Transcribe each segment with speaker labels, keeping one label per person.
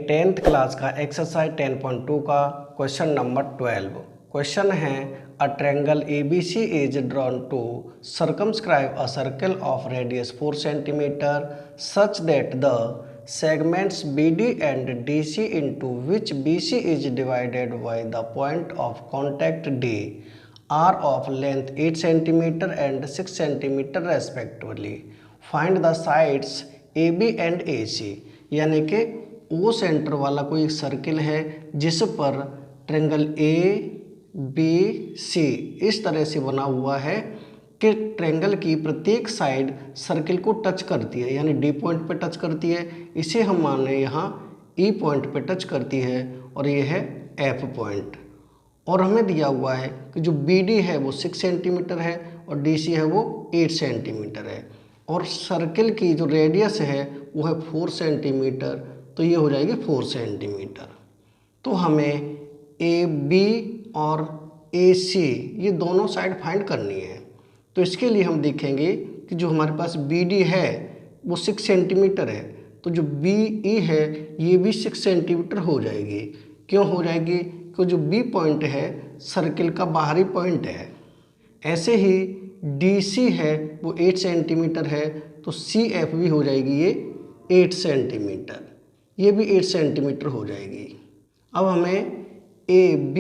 Speaker 1: 10th class का exercise 10.2 का question number 12। Question है a triangle ABC is drawn to circumscribe a circle of radius 4 centimetre such that the segments BD and DC into which BC is divided by the point of contact D are of length 8 cm and 6 cm respectively. Find the sides AB and AC। यानी कि ओ centre वाला कोई एक circle है जिस पर triangle ABC इस तरह से बना हुआ है कि ट्रायंगल की प्रत्येक साइड सर्किल को टच करती है, यानी डी पॉइंट पे टच करती है। इसे हम मान लें यहाँ ई पॉइंट पे टच करती है और ये है एफ पॉइंट। और हमें दिया हुआ है कि जो BD है वो 6 सेंटीमीटर है और DC है वो 8 सेंटीमीटर है और सर्किल की जो रेडियस है वो है 4 सेंटीमीटर, तो ये हो जाएगी 4 सेंटीमीटर। तो हमें AB और AC ये दोनों साइड फाइंड करनी है। तो इसके लिए हम देखेंगे कि जो हमारे पास BD है वो 6 सेंटीमीटर है, तो जो BE है ये भी 6 सेंटीमीटर हो जाएगी। क्यों हो जाएगी? क्योंकि जो B पॉइंट है सर्किल का बाहरी पॉइंट है। ऐसे ही DC है वो 8 सेंटीमीटर है, तो CF भी हो जाएगी ये 8 सेंटीमीटर, ये भी 8 सेंटीमीटर हो जाएगी। अब हमें AB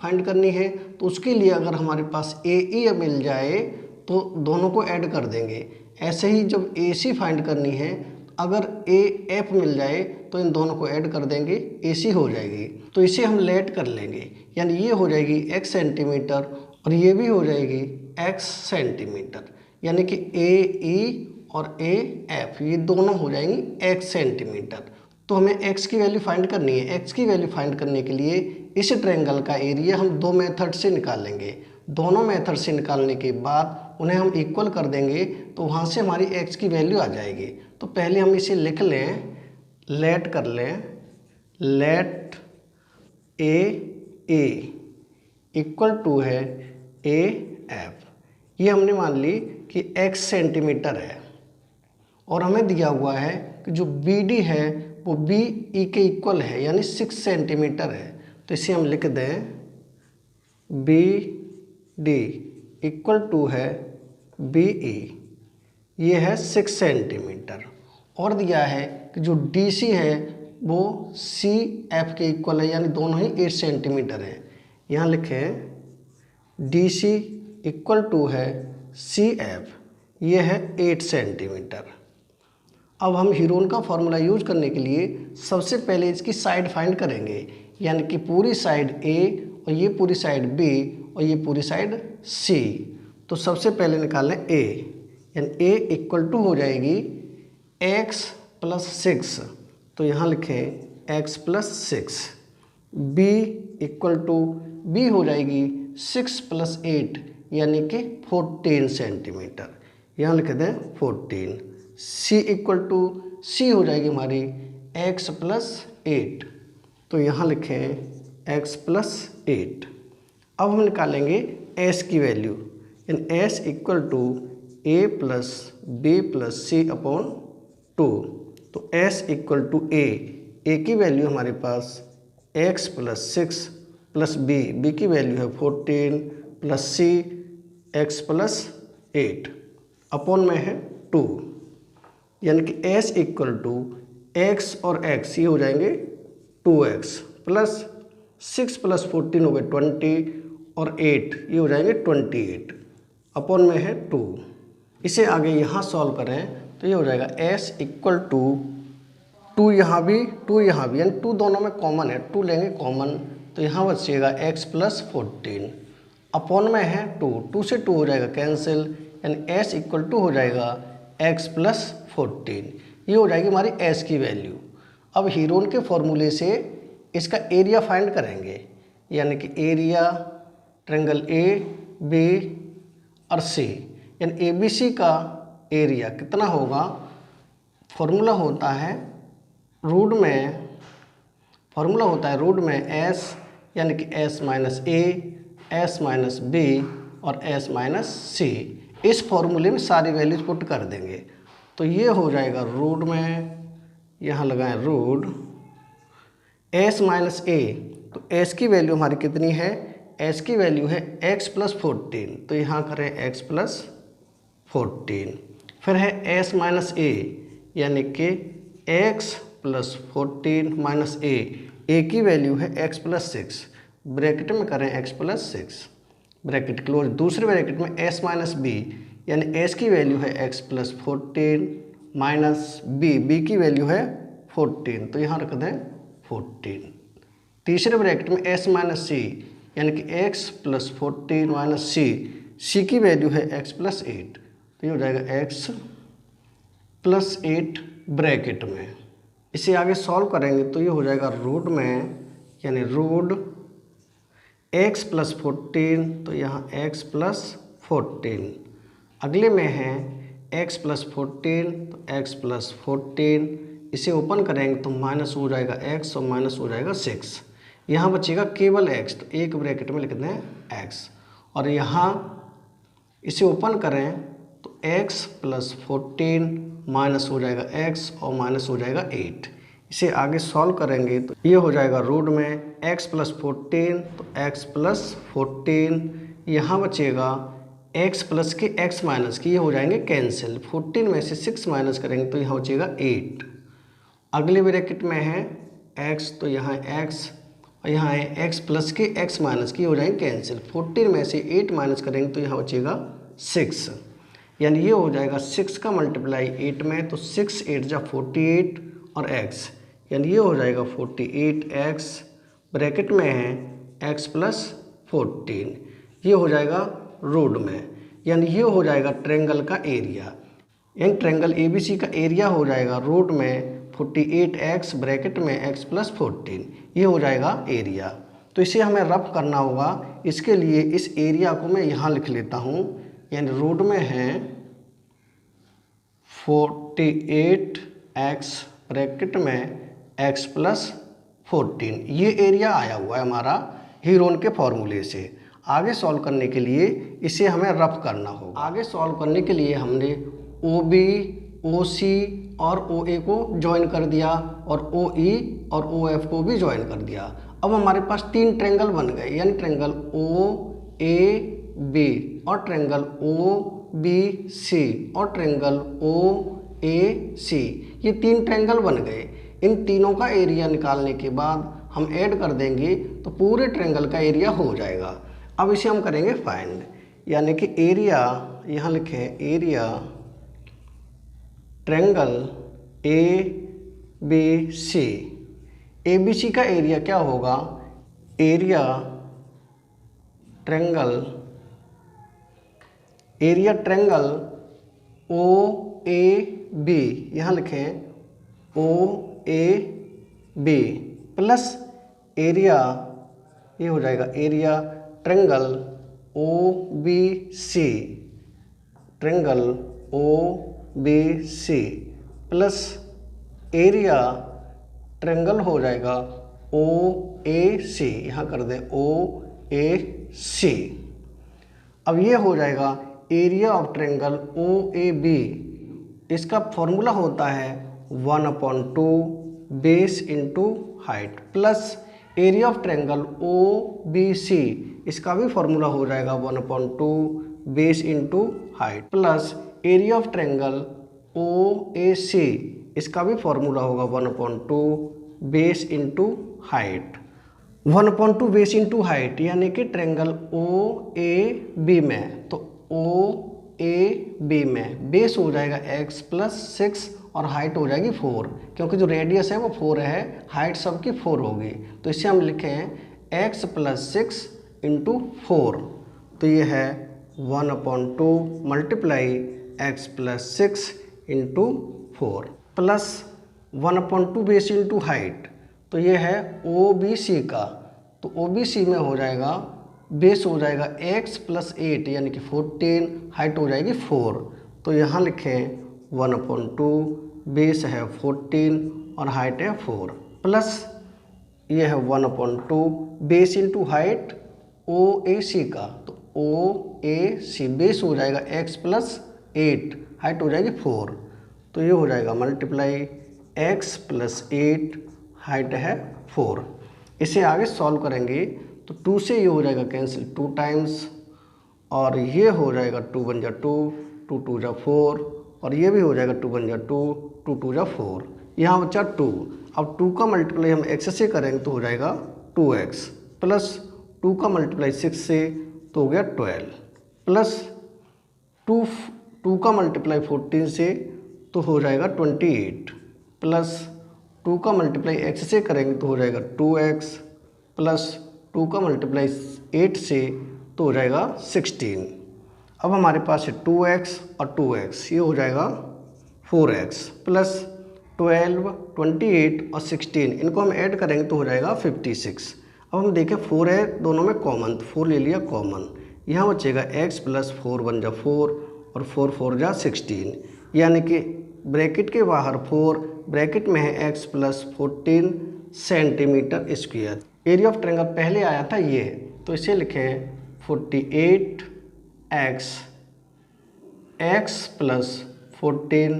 Speaker 1: फाइंड करनी है, तो उसके लिए अगर हमारे पास AE मिल जाए तो दोनों को ऐड कर देंगे। ऐसे ही जब AC फाइंड करनी है, अगर AF मिल जाए तो इन दोनों को ऐड कर देंगे, AC हो जाएगी। तो इसे हम लेट कर लेंगे, यानी ये हो जाएगी x सेंटीमीटर और ये भी हो जाएगी x सेंटीमीटर, यानी कि AE और AF ये दोनों हो जाएंगी x सेंटीमीटर। तो हमें x की वैल्यू फाइंड करनी है। x की वैल्यू फाइंड करने के लिए इस ट्रायंगल का एरिया हम दो मेथड से निकालेंगे। दोनों मेथड से निकालने के बाद उन्हें हम इक्वल कर देंगे, तो वहाँ से हमारी x की वैल्यू आ जाएगी। तो पहले हम इसे लिख लें, लेट कर लें, लेट AE इक्वल टू है AF। ये हमने मान ली कि x सेंटीमीटर है और हमें दिया हुआ है कि जो BD है वो BE के इक्वल है, यानी 6 सेंटीमीटर है। तो इसे हम लिख दें BD इक्वल टू है BE, ये है 6 सेंटीमीटर। और दिया है कि जो DC है वो CF के इक्वल है, यानी दोनों ही 8 सेंटीमीटर है। यहाँ लिखें DC इक्वल टू है CF, ये है 8 सेंटीमीटर। अब हम हीरोन का फॉर्मूला यूज करने के लिए सबसे पहले इसकी साइड फाइंड करेंगे, यानी कि पूरी साइड A और ये पूरी साइड B और ये पूरी साइड C। तो सबसे पहले निकालें A, यानी A इक्वल टू हो जाएगी x प्लस 6, तो यहाँ लिखें x plus 6। B equal to B हो जाएगी 6 प्लस 8, यानी कि 14 सेंटीमीटर, यहाँ लिख दें 14। C इक्वल टू C हो जाएगी हमारी x प्लस 8, तो यहाँ लिखें x प्लस 8। अब हम निकालेंगे S की वैल्यू, यानी S equal to A plus B plus C upon 2। तो S इक्वल टू A की वैल्यू हमारे पास x प्लस 6 प्लस B की वैल्यू है 14 plus C x plus 8 upon में है 2, यानी कि S इक्वल टू x और x ये हो जाएंगे 2x प्लस 6 प्लस 14 हो गए 20 और 8 ये हो जाएंगे 28 अपॉन में है 2। इसे आगे यहाँ सॉल्व करें तो ये हो जाएगा S इक्वल टू 2 यहाँ भी यानी 2 दोनों में कॉमन है, 2 लेंगे कॉमन, तो यहाँ बचेगा x प्लस 14 अपॉन में है 2 से 2 हो जाएगा कैंसिल, यानी S इक्वल टू हो जाएगा x प्लस 14। ये हो जाएगी हमारी S की वैल्यू। अब हीरोन के फॉर्मूले से इसका एरिया फाइंड करेंगे, यानी कि एरिया ट्रायंगल AB और C, यानी ABC का एरिया कितना होगा? फॉर्मूला होता है रूट में S, यानी कि S minus A, S minus B और S माइनस C। इस फॉर्मूले में सारी वैल्यूज पुट कर देंगे, तो ये हो जाएगा रूट में, यहाँ लगाएं रूट एस माइनस ए, तो एस की वैल्यू हमारी कितनी है, एस की वैल्यू है एक्स प्लस 14, तो यहाँ करें एक्स प्लस 14। फिर है एस माइनस ए, यानी कि एक्स प्लस 14 माइनस ए की वैल्यू है एक्स प्लस 6, ब्रैकेट में करें एक्स प्लस 6, ब्रैकेट क्लोज। दूसरे ब्रैकेट में एस माइनस बी, यानी एस की वैल्यू है एक्स प्लस 14 माइनस बी की वैल्यू है 14, तो यहाँ रख दें 14। तीसरे ब्रैकेट में एस माइनस सी, यानी कि एक्स प्लस 14 माइनस सी की वैल्यू है एक्स प्लस 8, तो ये हो जाएगा एक्स प्लस 8 ब्रैकेट में। इसे आगे सॉल्व करेंगे तो ये हो जाएगा रूट में, यानी रूट एक्स प्लस 14, तो यहाँ एक्स प्लस 14। अगले में है एक्स प्लस 14, तो एक्स प्लस 14, इसे ओपन करेंगे तो माइनस हो जाएगा एक्स और माइनस हो जाएगा 6, यहाँ बचेगा केवल एक्स, तो एक ब्रैकेट में लिख दें एक्स, और यहाँ इसे ओपन करें तो एक्स प्लस 14 माइनस हो जाएगा एक्स और माइनस हो जाएगा 8। इसे आगे सॉल्व करेंगे तो ये हो जाएगा रूट में एक्स प्लस 14, तो एक्स प्लस 14, यहाँ बचेगा एक्स प्लस के एक्स माइनस के, ये हो जाएंगे कैंसिल, 14 में से 6 माइनस करेंगे तो यहाँ बचेगा 8। अगले ब्रैकेट में है एक्स, तो यहाँ एक्स, और यहाँ है एक्स प्लस के एक्स माइनस की, हो जाएंगे कैंसिल, 14 में से 8 माइनस करेंगे तो यहाँ बचेगा 6, यानी ये हो जाएगा 6 का मल्टीप्लाई 8 में, तो 6 8 जा 48 और x, यानी ये हो जाएगा 48x, ब्रैकेट में है x प्लस 14, ये हो जाएगा रूट में, यानी ये हो जाएगा ट्रायंगल का एरिया, यानी ट्रायंगल ABC का एरिया हो जाएगा रूट में 48x ब्रैकेट में x प्लस 14, ये हो जाएगा एरिया। तो इसे हमें रफ करना होगा, इसके लिए इस एरिया को मैं यहाँ लिख लेता हूँ, यानी रूट में है 48x ब्रैकेट में x प्लस 14, ये एरिया आया हुआ है हमारा हीरोन के फॉर्मूले से। आगे सॉल्व करने के लिए इसे हमें रफ करना होगा। आगे सॉल्व करने के लिए हमने OB, OC और OA को ज्वाइन कर दिया और OE और OF को भी ज्वाइन कर दिया। अब हमारे पास 3 ट्रायंगल बन गए, यानी ट्रायंगल OAB और ट्रायंगल OBC और ट्रायंगल OAC, ये 3 ट्रायंगल बन गए। इन तीनों का एरिया निकालने के बाद हम ऐड कर देंगे तो पूरे ट्रायंगल का एरिया हो जाएगा। अब इसे हम करेंगे फाइंड, यानी कि एरिया, यहाँ लिखे हैं एरिया ट्रायंगल ABC। ABC का एरिया क्या होगा, एरिया ट्रायंगल OAB, यहाँ लिखें OAB प्लस एरिया, ये हो जाएगा area triangle OBC, triangle OBC plus area triangle हो जाएगा OAC, यहाँ कर दें OAC। अब ये हो जाएगा एरिया ऑफ ट्रायंगल OAB, इसका फॉर्मूला होता है 1/2 base into height, plus area of triangle OBC, इसका भी फॉर्मूला हो जाएगा 1/2 base into height, plus area of triangle OAC, इसका भी फॉर्मूला होगा 1/2 base into height. 1/2 base into height, यानी कि ट्रायंगल OAB में, तो OAB में बेस हो जाएगा x प्लस 6 और हाइट हो जाएगी 4, क्योंकि जो रेडियस है वो 4 है, हाइट सबकी 4 होगी, तो इसे हम लिखे हैं x प्लस 6 इंटू 4, तो ये है 1/2 multiply x plus 6 into 4 plus 1/2 base into height, तो ये है OBC का, तो OBC में हो जाएगा बेस हो जाएगा x प्लस 8, यानी कि 14, हाइट हो जाएगी 4, तो यहाँ लिखें 1/2 बेस है 14 और हाइट है 4, प्लस ये है 1/2 बेस इंटू हाइट OAC का, तो OAC बेस हो जाएगा x प्लस 8, हाइट हो जाएगी 4, तो ये हो जाएगा मल्टीप्लाई x प्लस 8, हाइट है 4। इसे आगे सॉल्व करेंगे तो 2 से ये हो जाएगा कैंसिल 2 टाइम्स, और ये हो जाएगा 2 वन जा 2, 2 टू जा 4, और ये भी हो जाएगा 2 वन जा 2, 2 टू जा 4। यहाँ बचा 2। अब 2 का मल्टीप्लाई हम x से करेंगे तो हो जाएगा 2x, प्लस 2 का मल्टीप्लाई 6 से तो हो गया 12, प्लस 2 का मल्टीप्लाई 14 से तो हो जाएगा 28, प्लस 2 का मल्टीप्लाई x से करेंगे तो हो जाएगा 2x, प्लस 2 का मल्टीप्लाई 8 से तो हो जाएगा 16। अब हमारे पास है 2x और 2x, ये हो जाएगा 4x, प्लस 12, 28 और 16, इनको हम ऐड करेंगे तो हो जाएगा 56। अब हम देखें 4 है दोनों में कॉमन, तो 4 ले लिया कॉमन, यहाँ बचेगा x प्लस 4 वन जा 4 और 4 4 जा 16, यानी कि ब्रैकेट के बाहर 4, ब्रैकेट में है x plus 14 centimetre square. Area of triangle पहले आया था ये, तो इसे लिखें 48x, x प्लस 14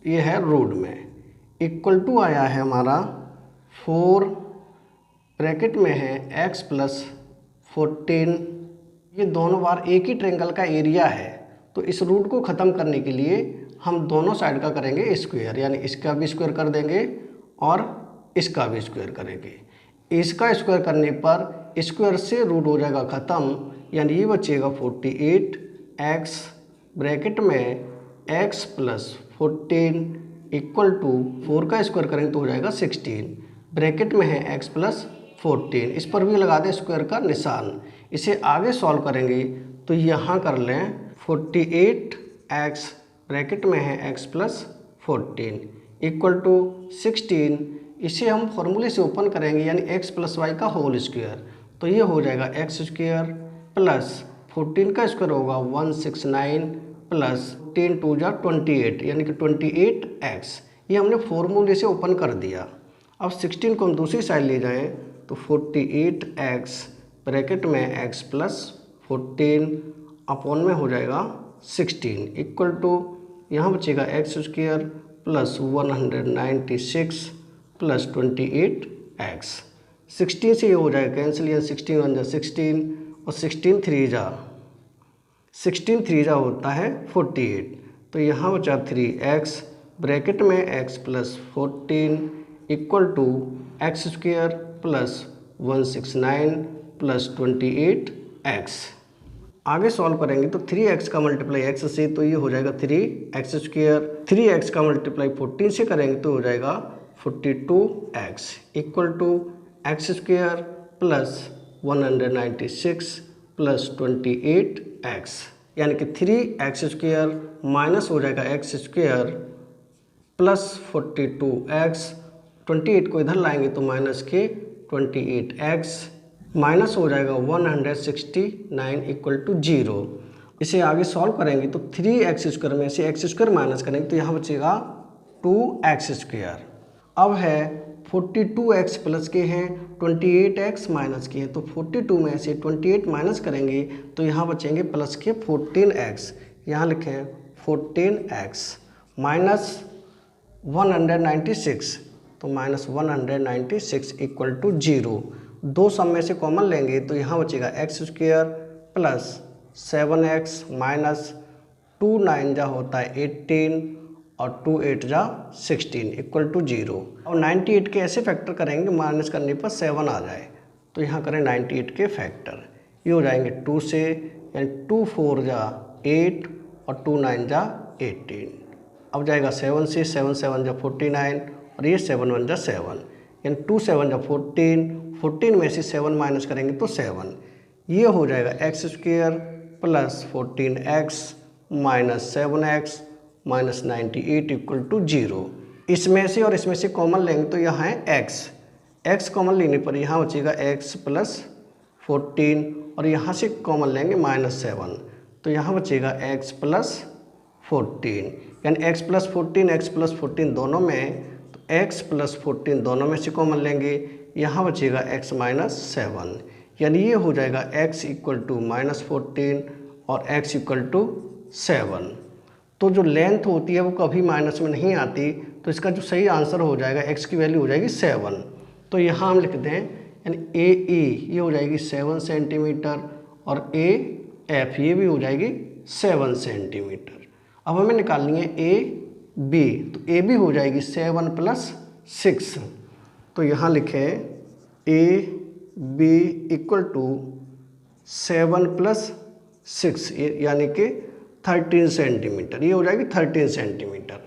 Speaker 1: ये है रूट में, इक्वल टू आया है हमारा 4, ब्रैकेट में है x प्लस 14। ये दोनों बार एक ही ट्रायंगल का एरिया है, तो इस रूट को ख़त्म करने के लिए हम दोनों साइड का करेंगे स्क्वायर, यानी इसका भी स्क्वायर कर देंगे और इसका भी स्क्वायर करेंगे। इसका स्क्वायर करने पर स्क्वायर से रूट हो जाएगा ख़त्म, यानी ये बचेगा 48x, ब्रैकेट में x प्लस 14 इक्वल टू 4 का स्क्वायर करेंगे तो हो जाएगा 16, ब्रैकेट में है x प्लस 14, इस पर भी लगा दें स्क्वायर का निशान। इसे आगे सॉल्व करेंगे तो यहाँ कर लें 48x, ब्रैकेट में है x प्लस 14 इक्वल टू 16, इसे हम फॉर्मूले से ओपन करेंगे, यानी x प्लस वाई का होल स्क्वायर, तो ये हो जाएगा x स्क्वायर प्लस 14 का स्क्वायर होगा 169 प्लस 10 टू जा 28, यानी कि 28x, ये हमने फॉर्मूले से ओपन कर दिया। अब 16 को हम दूसरी साइड ले जाएं तो 48x, ब्रैकेट में x प्लस 14 अपॉन में हो जाएगा 16 इक्वल टू यहाँ बचेगा x square plus 196 plus 28x। 16 से ये हो जाएगा कैंसिल, या 16 वन जा 16 और 16 3 जा होता है 48, तो यहाँ बचा 3x, ब्रैकेट में x plus 14 equal to x square plus 169 plus 28x। आगे सॉल्व करेंगे तो 3x का मल्टीप्लाई x से तो ये हो जाएगा 3x स्क्वायर, 3x का मल्टीप्लाई 14 से करेंगे तो हो जाएगा 42x equal to x square plus 196 plus 28x, यानी कि 3x स्क्वायर माइनस हो जाएगा x स्क्वायर प्लस 42x, 28 को इधर लाएंगे तो माइनस के 28x, माइनस हो जाएगा 169 इक्वल टू 0। इसे आगे सॉल्व करेंगे तो 3x स्क्वायर में से x स्क्वायर माइनस करेंगे तो यहाँ बचेगा 2x स्क्वायर। अब है 42x प्लस के हैं, 28x माइनस के हैं, तो 42 में से 28 माइनस करेंगे तो यहाँ बचेंगे प्लस के 14x, यहाँ लिखें 14x माइनस 196, तो माइनस 196 इक्वल टू 0। दो सम में से कॉमन लेंगे तो यहाँ बचेगा x square plus 7x minus 2 9 जा होता है 18 और 2 8 जा 16 इक्वल टू 0। और 98 के ऐसे फैक्टर करेंगे माइनस करने पर 7 आ जाए, तो यहाँ करें 98 के फैक्टर, ये हो जाएंगे 2 से, यानी 2 4 जा 8 और 2 9 जा 18। अब जाएगा 7 से, 7 7 जा 49 और ये 7 1 जा 7, यानी 2 7 जा 14, 14 में से 7 माइनस करेंगे तो 7, ये हो जाएगा x square plus 14x minus 7x minus 98 equal to 0। इसमें से और इसमें से कॉमन लेंगे तो यहाँ है x कॉमन लेने पर यहाँ बचेगा x प्लस 14 और यहाँ से कॉमन लेंगे माइनस 7, तो यहाँ बचेगा x प्लस 14, यानी x प्लस 14 दोनों में, तो x प्लस 14 दोनों में से कॉमन लेंगे, यहाँ बचेगा x माइनस 7, यानी ये हो जाएगा x इक्वल टू माइनस 14 और x इक्वल टू 7। तो जो लेंथ होती है वो कभी माइनस में नहीं आती, तो इसका जो सही आंसर हो जाएगा एक्स की वैल्यू हो जाएगी 7। तो यहाँ हम लिखते हैं यानी ए ई ये हो जाएगी 7 सेंटीमीटर और ए एफ ये भी हो जाएगी 7 सेंटीमीटर। अब हमें निकालनी है ए बी, तो ए बी हो जाएगी 7 + 6। तो यहाँ लिखें ए बी इक्वल टू 7 + 6 यानी कि 13 सेंटीमीटर, ये हो जाएगी 13 सेंटीमीटर।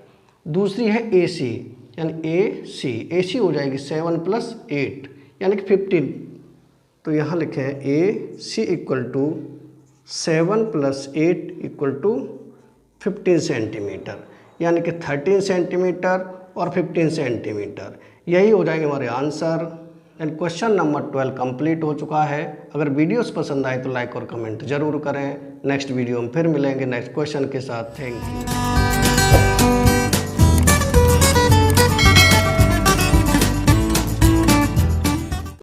Speaker 1: दूसरी है ए सी यानी ए सी हो जाएगी 7 + 8 यानी कि 15। तो यहाँ लिखे हैं A C equal to 7 + 8 equal to 15 centimetre यानी कि 13 सेंटीमीटर और 15 सेंटीमीटर, यही हो जाएंगे हमारे answer. And question number 12 complete हो चुका है। अगर वीडियोस पसंद आए तो लाइक और कमेंट जरूर करें। नेक्स्ट वीडियो में फिर मिलेंगे नेक्स्ट क्वेश्चन के साथ। Thank you.